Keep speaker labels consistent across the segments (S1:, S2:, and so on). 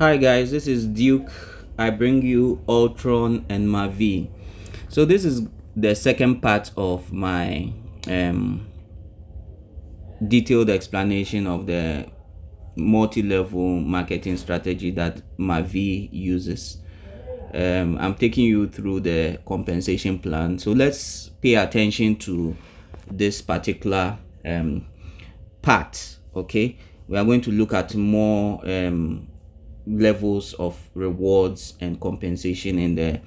S1: Hi guys, this is Duke. I bring you Ultron and MaVie. So this is the second part of my detailed explanation of the multi-level marketing strategy that MaVie uses. I'm taking you through the compensation plan. So let's pay attention to this particular part. Okay, we are going to look at more levels of rewards and compensation in the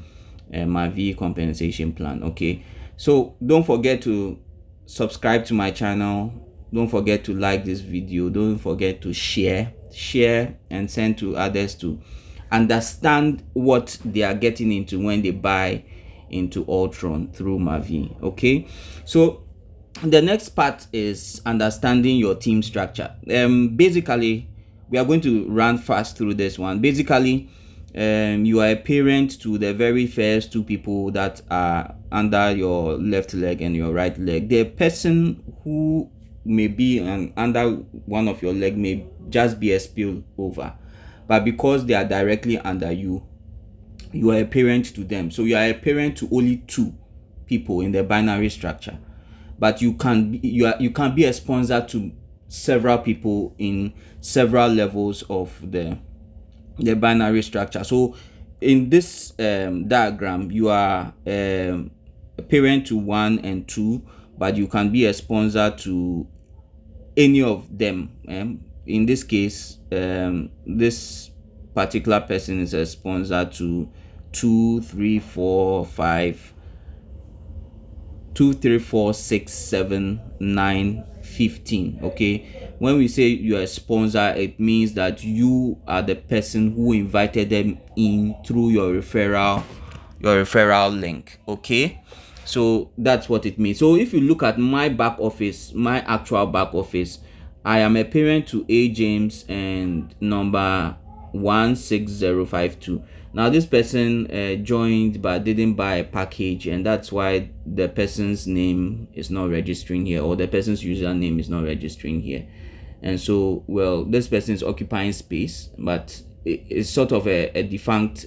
S1: MaVie compensation plan. Okay, so don't forget to subscribe to my channel. Don't forget to like this video. Don't forget to share and send to others to understand what they are getting into when they buy into Ultron through MaVie. Okay, so the next part is understanding your team structure. Basically, we are going to run fast through this one. Basically, you are a parent to the very first two people that are under your left leg and your right leg. The person who may be under one of your leg may just be a spillover, but because they are directly under you, you are a parent to them. So you are a parent to only two people in the binary structure, but you can be a sponsor to several people in several levels of the binary structure. So in this diagram, you are a parent to 1 and 2, but you can be a sponsor to any of them. In this case, this particular person is a sponsor to 2, 3, 4, 5, 2, 3, 4, 6, 7, 9, 15. Okay, when we say you are a sponsor, it means that you are the person who invited them in through your referral link. Okay, so that's what it means. So if you look at my back office, my actual back office, I am a parent to A James and number 16052. Now this person joined but didn't buy a package, and that's why the person's name is not registering here, or the person's username is not registering here. And so, well, this person is occupying space, but it's sort of a defunct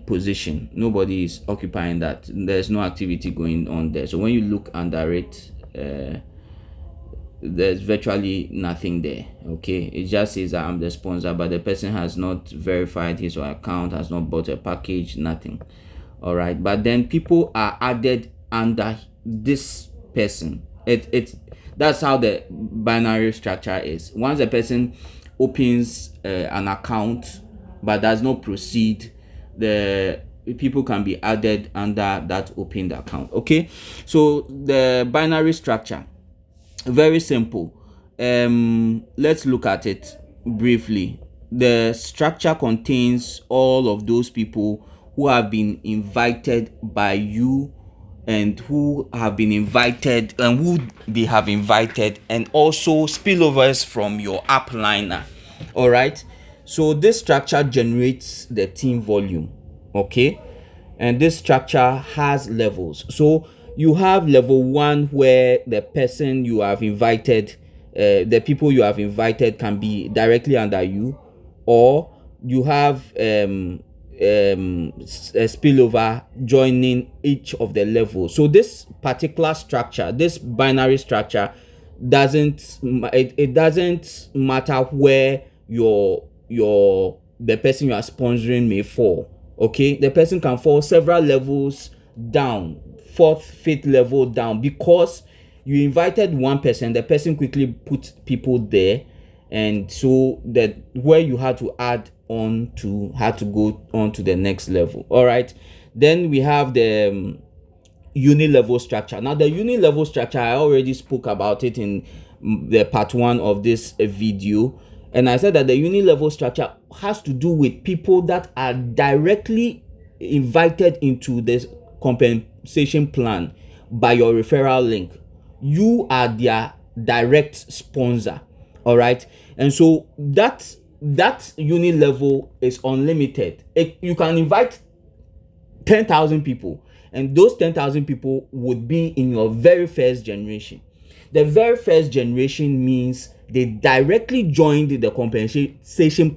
S1: position. Nobody is occupying that. There's no activity going on there. So when you look under it, there's virtually nothing there. Okay, it just says that I'm the sponsor, but the person has not verified his or her account, has not bought a package, nothing. All right, but then people are added under this person. That's how the binary structure is. Once a person opens an account but does not proceed, the people can be added under that opened account. Okay, so the binary structure, very simple. Let's look at it briefly. The structure contains all of those people who have been invited by you, and who have been invited and who they have invited, and also spillovers from your upliner. All right, so this structure generates the team volume. Okay, and this structure has levels. So you have level 1, where the person you have invited, the people you have invited can be directly under you, or you have a spillover joining each of the levels. So this particular structure, this binary structure, doesn't matter where the person you are sponsoring may fall. Okay, the person can fall several levels down, 4th, 5th level down, because you invited one person, the person quickly put people there, and so that where you had to go on to the next level. All right, then we have the uni-level structure. Now the uni-level structure, I already spoke about it in the part 1 of this video, and I said that the uni-level structure has to do with people that are directly invited into this compensation plan by your referral link. You are their direct sponsor. All right, and so that uni level is unlimited. You can invite 10,000 people, and those 10,000 people would be in your very first generation. The very first generation means they directly joined the compensation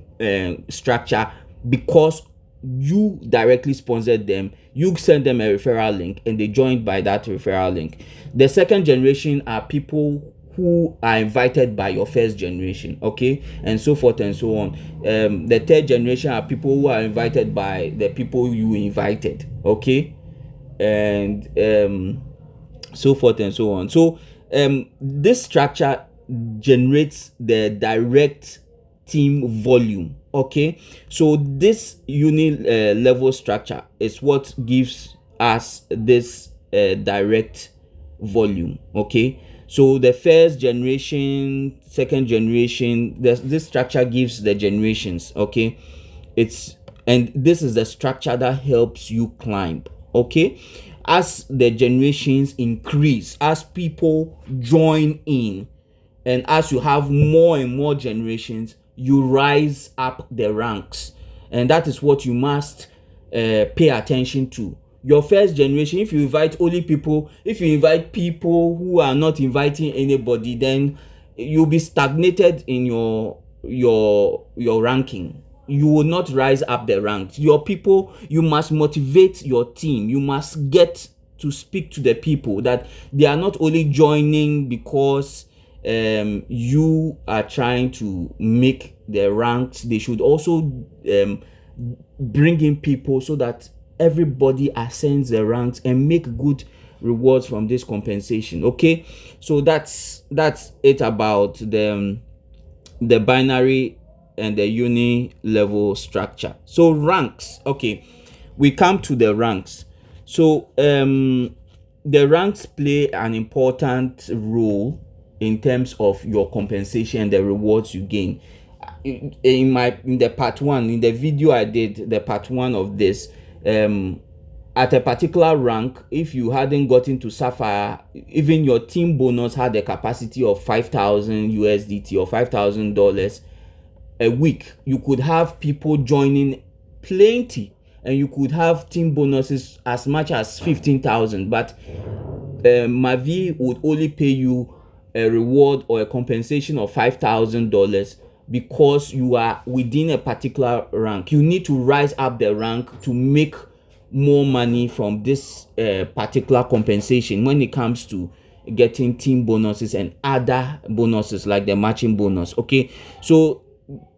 S1: structure because you directly sponsored them, you send them a referral link and they joined by that referral link. The second generation are people who are invited by your first generation, okay, and so forth and so on. The third generation are people who are invited by the people you invited, okay, and so forth and so on. So this structure generates the direct team volume, okay. So this level structure is what gives us this direct volume, okay. So the first generation, second generation, this structure gives the generations, okay. And this is the structure that helps you climb, okay. As the generations increase, as people join in, and as you have more and more generations, you rise up the ranks, and that is what you must pay attention to. Your first generation, if you invite people who are not inviting anybody, then you'll be stagnated in your ranking. You will not rise up the ranks. Your people, you must motivate your team. You must get to speak to the people that they are not only joining because you are trying to make the ranks. They should also bring in people so that everybody ascends the ranks and make good rewards from this compensation, okay. So that's it about the binary and the uni level structure. So ranks, okay, we come to the ranks. So the ranks play an important role in terms of your compensation and the rewards you gain. In the part one, in the video I did, the part one of this, at a particular rank, if you hadn't gotten to Sapphire, even your team bonus had a capacity of 5,000 USDT or $5,000 a week. You could have people joining plenty, and you could have team bonuses as much as 15,000, but MaVie would only pay you a reward or a compensation of $5,000 because you are within a particular rank. You need to rise up the rank to make more money from this particular compensation when it comes to getting team bonuses and other bonuses like the matching bonus, okay. So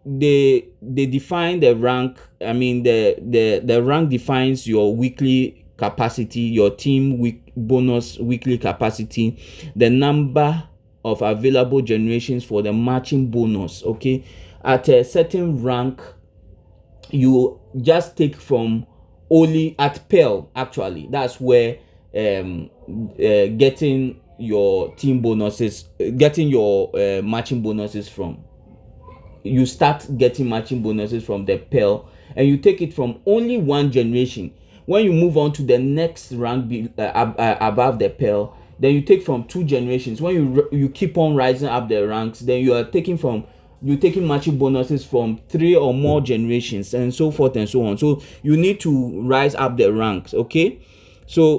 S1: they define the rank. I mean, the rank defines your weekly capacity, your team bonus weekly capacity, the number of available generations for the matching bonus, okay. At a certain rank, you just take from only at Pearl. Actually, that's where getting your team bonuses, getting your matching bonuses from. You start getting matching bonuses from the Pearl, and you take it from only one generation. When you move on to the next rank above the Pearl, then you take from 2 generations. When you keep on rising up the ranks, then you are taking matching bonuses from 3 or more generations, and so forth and so on. So you need to rise up the ranks, okay. So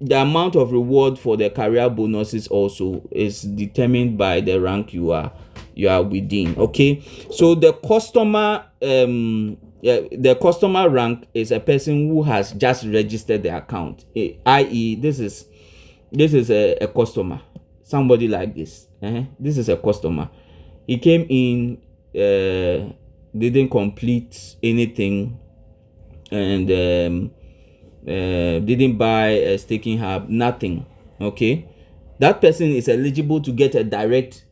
S1: the amount of reward for the career bonuses also is determined by the rank you are within, okay. So the customer rank is a person who has just registered the account, i.e. this is a customer, somebody like this. This is a customer. He came in, didn't complete anything, and didn't buy a staking hub, nothing, okay. That person is eligible to get a direct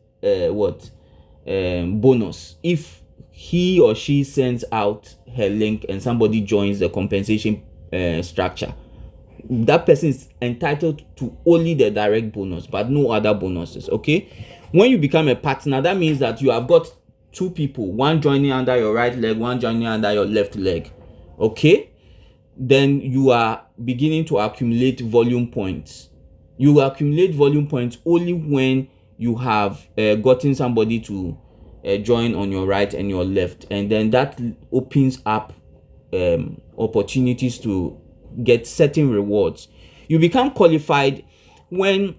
S1: bonus if he or she sends out her link and somebody joins the compensation structure. That person is entitled to only the direct bonus, but no other bonuses, okay. When you become a partner, that means that you have got 2 people, one joining under your right leg, one joining under your left leg, okay. Then you are beginning to accumulate volume points. You accumulate volume points only when you have gotten somebody to join on your right and your left, and then that opens up opportunities to get certain rewards. You become qualified when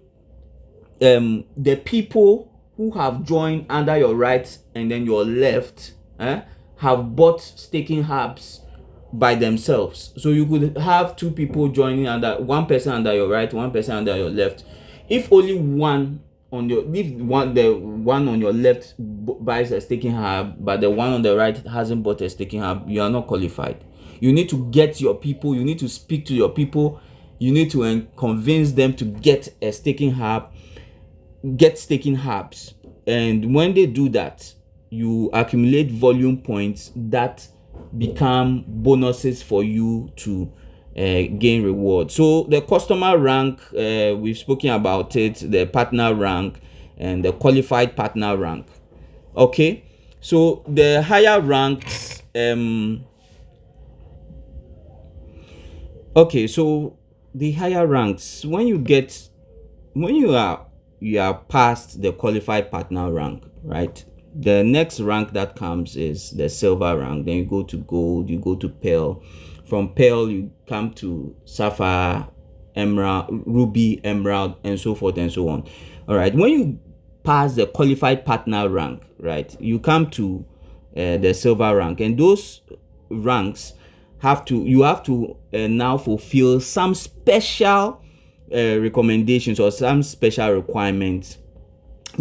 S1: the people who have joined under your right and then your left have bought staking hubs by themselves. So you could have two people joining under one person under your right, one person under your left. If only one on your the one on your left buys a staking hub, but the one on the right hasn't bought a staking hub, you are not qualified. You need to get your people, you need to speak to your people, you need to convince them to get a staking hub, get staking hubs. And when they do that, you accumulate volume points that become bonuses for you to gain reward. So the customer rank, we've spoken about it, the partner rank, and the qualified partner rank. Okay, so the higher ranks, okay, so the higher ranks, when you are past the qualified partner rank, right? The next rank that comes is the silver rank. Then you go to gold, you go to pearl. From pearl, you come to sapphire, emerald, ruby, emerald, and so forth and so on. All right. When you pass the qualified partner rank, right, you come to the silver rank, and those ranks you have to now fulfill some special recommendations or some special requirements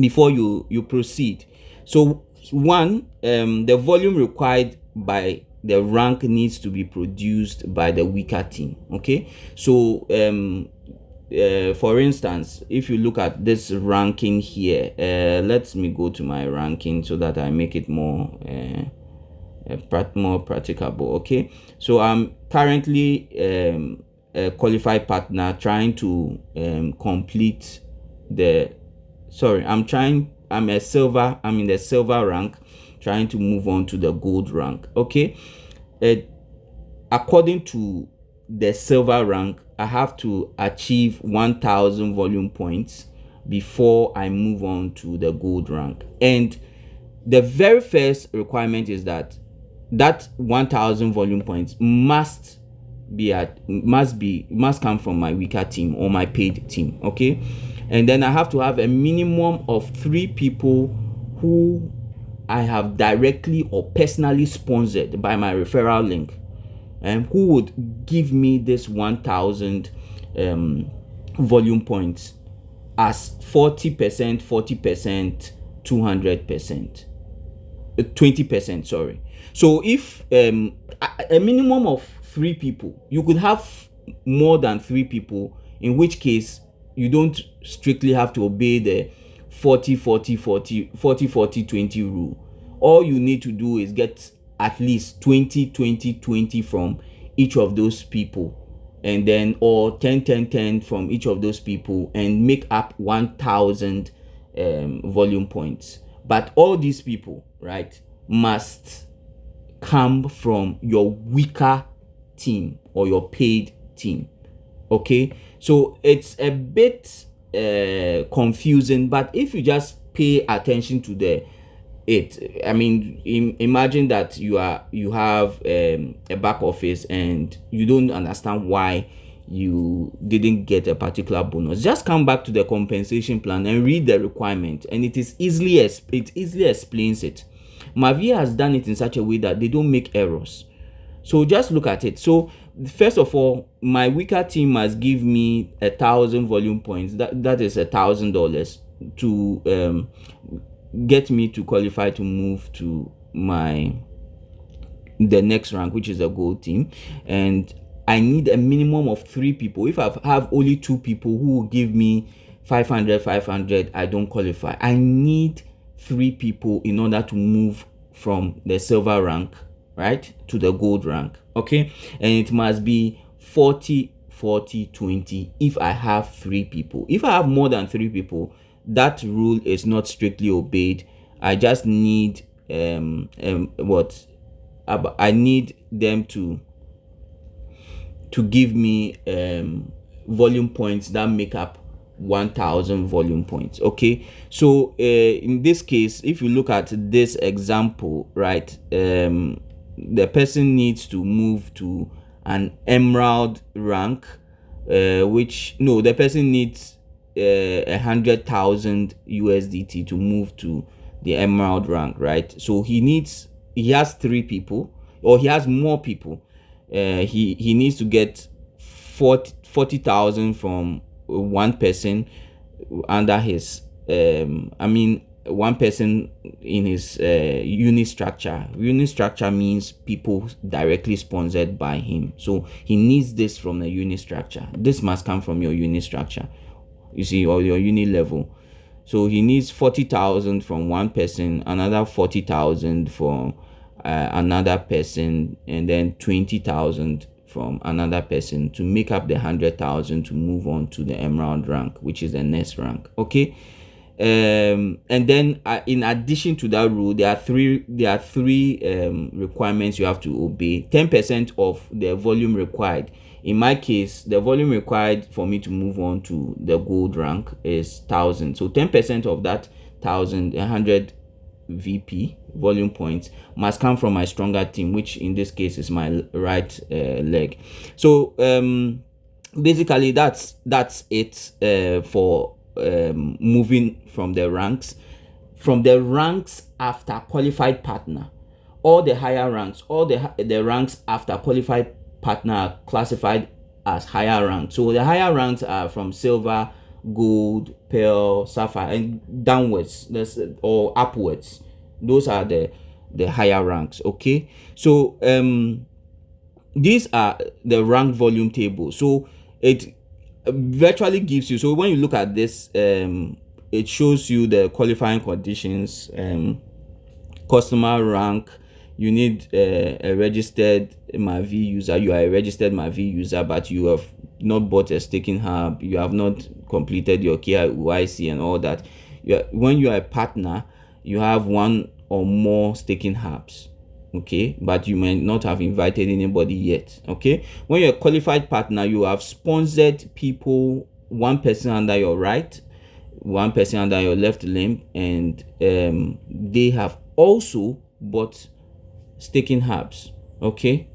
S1: before you proceed. So one, the volume required by the rank needs to be produced by the weaker team. Okay, so for instance, if you look at this ranking here, let me go to my ranking so that I make it more practicable. Okay, so I'm currently a qualified partner trying to complete the I'm in the silver rank trying to move on to the gold rank. Okay, according to the silver rank, I have to achieve 1000 volume points before I move on to the gold rank. And the very first requirement is that 1000 volume points must come from my weaker team or my paid team. Okay, and then I have to have a minimum of 3 people who I have directly or personally sponsored by my referral link, and who would give me this 1000 volume points as 40%, 40%, 200%, 20%, sorry. So if a minimum of 3 people, you could have more than 3 people, in which case you don't strictly have to obey the 40 40 40 40 40 20 rule. All you need to do is get at least 20 20 20 from each of those people, and then or 10 10 10 from each of those people, and make up 1000 volume points. But all these people, right, must come from your weaker team or your paid team. Okay, so it's a bit confusing, but if you just pay attention to imagine that you have a back office and you don't understand why you didn't get a particular bonus. Just come back to the compensation plan and read the requirement, and it easily explains it. MaVie has done it in such a way that they don't make errors. So just look at it. So first of all, my weaker team must give me 1000 volume points. That is $1,000 to get me to qualify to move to the next rank, which is a gold team. And I need a minimum of 3 people. If I have only 2 people who will give me 500, I don't qualify. I need 3 people in order to move from the silver rank, right, to the gold rank. Okay, and it must be 40 40 20 if I have 3 people. If I have more than 3 people, that rule is not strictly obeyed. I just need I need them to give me volume points that make up 1000 volume points. Okay, so in this case, if you look at this example, right, the person needs to move to an emerald rank, the person needs 100,000 USDT to move to the emerald rank, right? So he he has 3 people, or he has more people. He needs to get 40,000 from one person under his one person in his unit structure. Unit structure means people directly sponsored by him. So he needs this from the unit structure. This must come from your unit structure, you see, or your unit level. So he needs 40,000 from one person, another 40,000 from another person, and then 20,000 from another person to make up the 100,000 to move on to the emerald rank, which is the next rank. Okay. And then in addition to that rule, there are three requirements you have to obey. 10% of the volume required. In my case, the volume required for me to move on to the gold rank is 1,000. So 10% of that 1,100 VP volume points must come from my stronger team, which in this case is my right leg. So basically that's it for moving from the ranks. From the ranks after qualified partner, all the higher ranks, all the ranks after qualified partner are classified as higher ranks. So the higher ranks are from silver, gold, pearl, sapphire, and downwards, or upwards. Those are the higher ranks. Okay, so these are the rank volume table. So it virtually gives you, so when you look at this, it shows you the qualifying conditions, customer rank. You need a registered MaVie user. You are a registered MaVie user, but you have not bought a staking hub. You have not completed your KYC and all that. When you are a partner, you have one or more staking hubs. Okay, but you may not have invited anybody yet. Okay, when you're a qualified partner, you have sponsored people, one person under your right, one person under your left limb, and they have also bought staking hubs. Okay,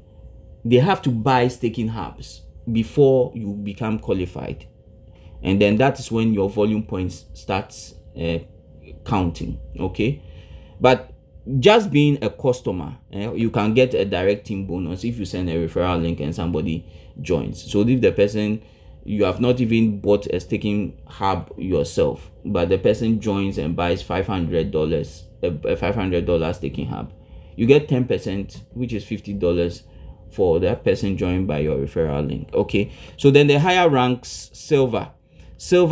S1: they have to buy staking hubs before you become qualified, and then that is when your volume points starts counting. Okay, but just being a customer, you can get a direct team bonus if you send a referral link and somebody joins. So if the person, you have not even bought a staking hub yourself, but the person joins and buys $500, a $500 staking hub, you get 10%, which is $50 for that person joined by your referral link. Okay, so then the higher ranks, silver,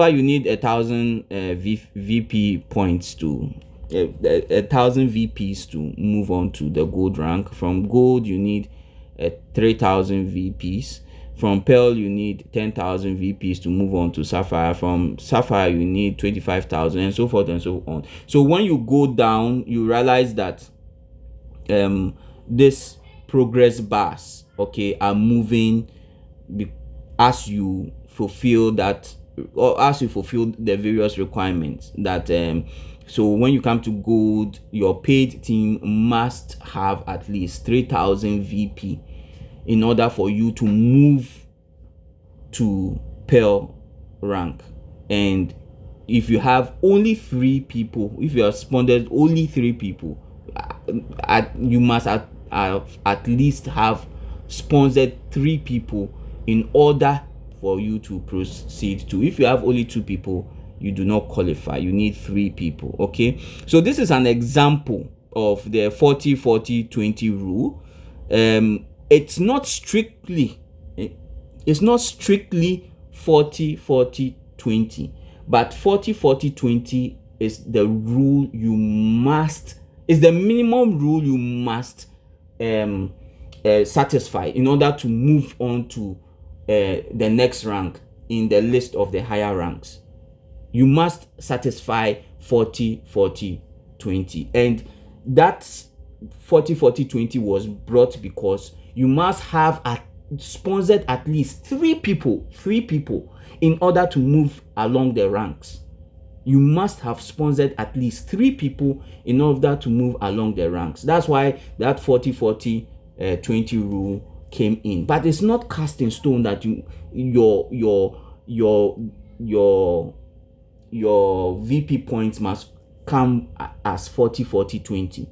S1: you need 1,000 VP points to 1,000 VPs to move on to the gold rank. From gold, you need 3,000 VPs. From pearl, you need 10,000 VPs to move on to sapphire. From sapphire, you need 25,000, and so forth and so on. So when you go down, you realize that this progress bars, okay, are moving as you fulfill that, or as you fulfill the various requirements that so when you come to gold, your paid team must have at least 3,000 VP in order for you to move to pearl rank. And if you have only 3 people, if you have sponsored only 3 people, you must at least have sponsored 3 people in order for you to proceed to. If you have only 2 people, you do not qualify. You need 3 people. Okay, so this is an example of the 40-40-20 rule. It's not strictly 40-40-20, but 40-40-20 is the rule you must, is the minimum rule you must satisfy in order to move on to the next rank in the list of the higher ranks. You must satisfy 40-40-20, and that 40-40-20 was brought because you must have sponsored at least 3 people in order to move along the ranks. You must have sponsored at least 3 people in order to move along the ranks. That's why that 40-40-20 rule came in. But it's not cast in stone that your VP points must come as 40-40-20.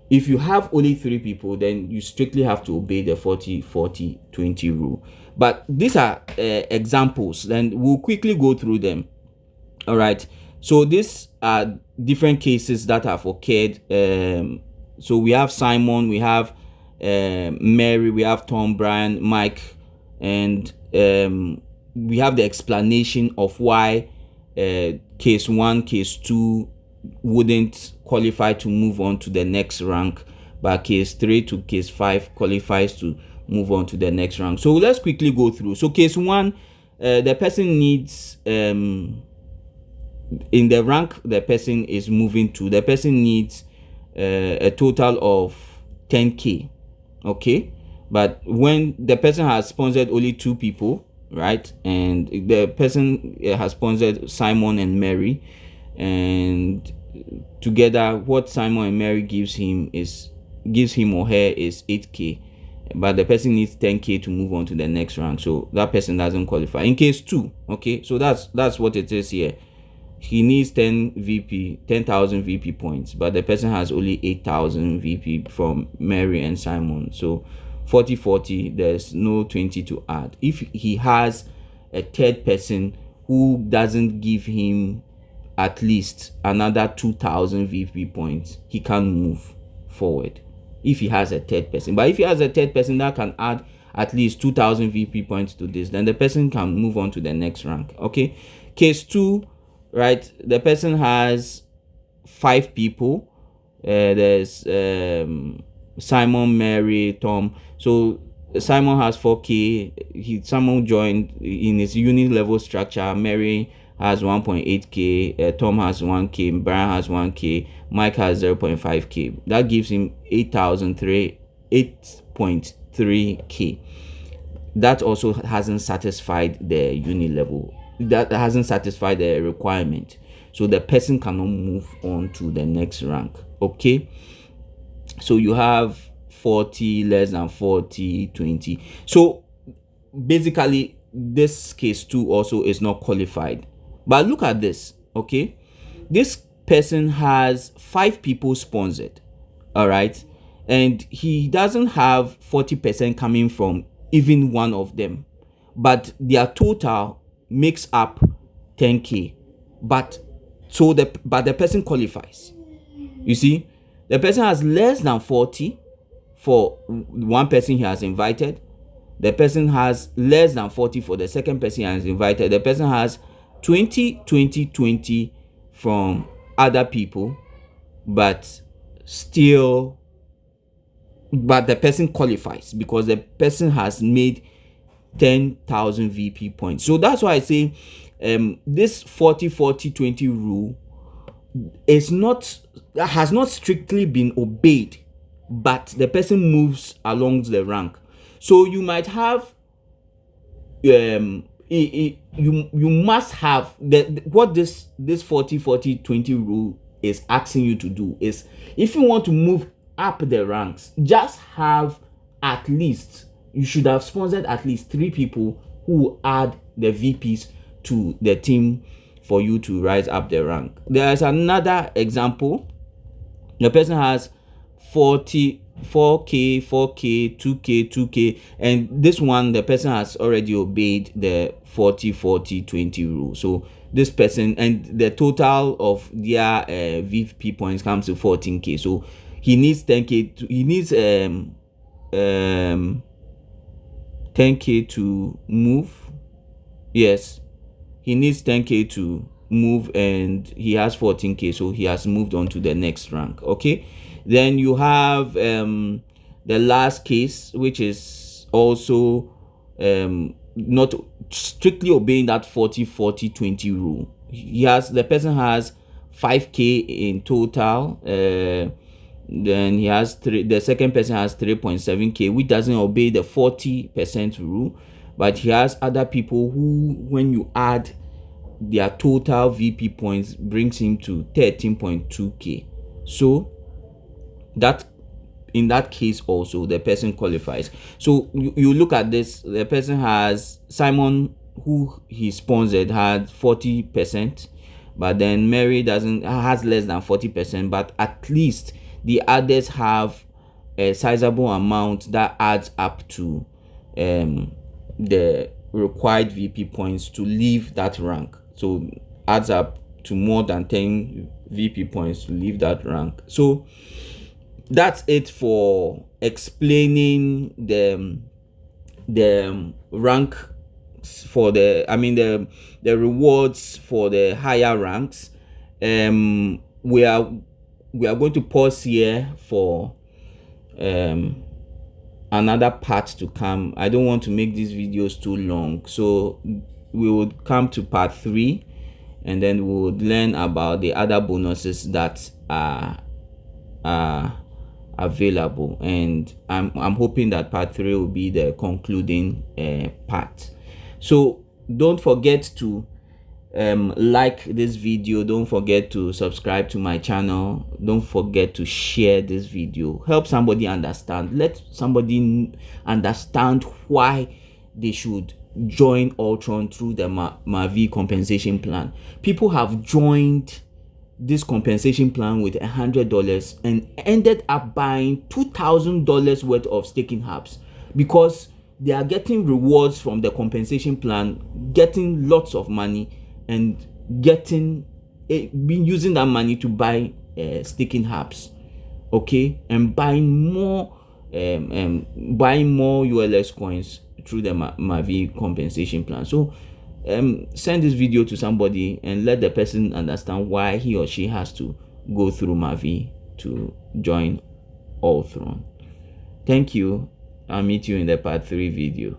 S1: If you have only 3 people, then you strictly have to obey the 40-40-20 rule. But these are examples, then we'll quickly go through them. All right, so these are different cases that have occurred. So we have Simon, we have Mary, we have Tom, Brian, Mike, and we have the explanation of why case 1, case 2 wouldn't qualify to move on to the next rank, but case 3 to case 5 qualifies to move on to the next rank. So let's quickly go through. So case 1, the person needs in the rank the person is moving to, the person needs a total of 10k. Okay, but when the person has sponsored only 2 people, right, and the person has sponsored Simon and Mary, and together what Simon and Mary gives him or her is 8k, but the person needs 10k to move on to the next rank, so that person doesn't qualify. In case 2, okay, so that's what it is here. He needs 10,000 VP points, but the person has only 8,000 VP from Mary and Simon. So 40-40, there's no 20 to add. If he has a third person who doesn't give him at least another 2,000 VP points, he can move forward if he has a third person. But if he has a third person that can add at least 2,000 VP points to this, then the person can move on to the next rank. Okay, case 2, right, the person has 5 people. There's Simon, Mary, Tom. So Simon has 4k. Simon joined in his unit level structure. Mary has 1.8k. Tom has 1k. Brian has 1k. Mike has 0.5k. That gives him 8.3k. That also hasn't satisfied the unit level. That hasn't satisfied the requirement, so the person cannot move on to the next rank. Okay, so you have 40, less than 40, 20. So basically this case 2 also is not qualified. But look at this. Okay, this person has 5 people sponsored, all right, and he doesn't have 40% coming from even one of them, but their total makes up 10k, but the person qualifies. You see, the person has less than 40 for one person he has invited. The person has less than 40 for the second person he has invited. The person has 20 from other people, but the person qualifies because the person has made 10,000 VP points. So that's why I say this 40-40-20 rule has not strictly been obeyed, but the person moves along the rank. So you might have you must have what this 40-40-20 rule is asking you to do is, if you want to move up the ranks, just have at least, you should have sponsored at least 3 people who add the VPs to the team for you to rise up the rank. There's another example. The person has 4k, 2k, and this one, the person has already obeyed the 40-40-20 rule. So this person, and the total of their VP points comes to 14k. So he needs 10k. He needs 10k to move. Yes, he needs 10k to move, and he has 14k, so he has moved on to the next rank. Okay, then you have the last case, which is also not strictly obeying that 40-40-20 rule. The person has 5k in total. Then he has the second person has 3.7k, which doesn't obey the 40% rule, but he has other people who, when you add their total VP points, brings him to 13.2k. So that in that case also the person qualifies. So you look at this, the person has Simon, who he sponsored, had 40%, but then Mary has less than 40%, but at least the others have a sizable amount that adds up to the required VP points to leave that rank. So adds up to more than 10 VP points to leave that rank. So that's it for explaining the rank for the rewards for the higher ranks. We are going to pause here for another part to come. I don't want to make these videos too long, so we would come to part 3, and then we would learn about the other bonuses that are available. And I'm hoping that part 3 will be the concluding part. So don't forget to like this video, don't forget to subscribe to my channel, don't forget to share this video. Help somebody understand, let somebody understand why they should join Ultron through the MaVie compensation plan. People have joined this compensation plan with $100 and ended up buying $2,000 worth of staking hubs, because they are getting rewards from the compensation plan, getting lots of money, and using that money to buy staking hubs, okay, and buying more ULS coins through the MaVie compensation plan. So send this video to somebody and let the person understand why he or she has to go through MaVie to join Ultron. Thank you. I'll meet you in the part 3 video.